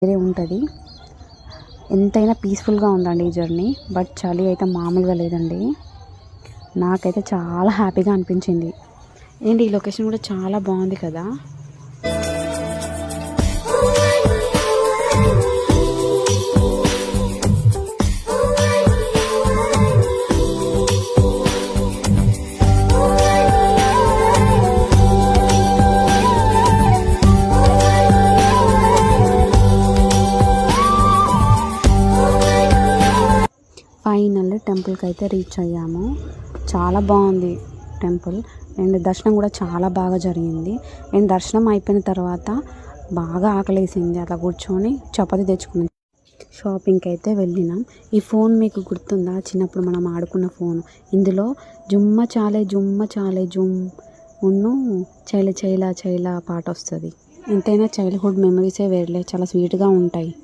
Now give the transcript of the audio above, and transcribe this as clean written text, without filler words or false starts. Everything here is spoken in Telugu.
వేరే ఉంటుంది. ఎంతైనా పీస్ఫుల్గా ఉందండి ఈ జర్నీ. బట్ చలి అయితే మామూలుగా లేదండి. నాకైతే చాలా హ్యాపీగా అనిపించింది. ఏంటి ఈ లొకేషన్ కూడా చాలా బాగుంది కదా. ఫైనల్ టెంపుల్కి అయితే రీచ్ అయ్యాము. చాలా బాగుంది టెంపుల్. అండ్ దర్శనం కూడా చాలా బాగా జరిగింది. అండ్ దర్శనం అయిపోయిన తర్వాత బాగా ఆకలేసింది. అలా కూర్చొని చపాతి తెచ్చుకుని షాపింగ్కి అయితే వెళ్ళినాం. ఈ ఫోన్ మీకు గుర్తుందా? చిన్నప్పుడు మనం ఆడుకున్న ఫోన్. ఇందులో జుమ్మ చాలే జుమ్ ఉన్ను చైల చైల చైల పాట వస్తుంది. ఎంతైనా చైల్డ్హుడ్ మెమరీసే వేర్లే, చాలా స్వీట్గా ఉంటాయి.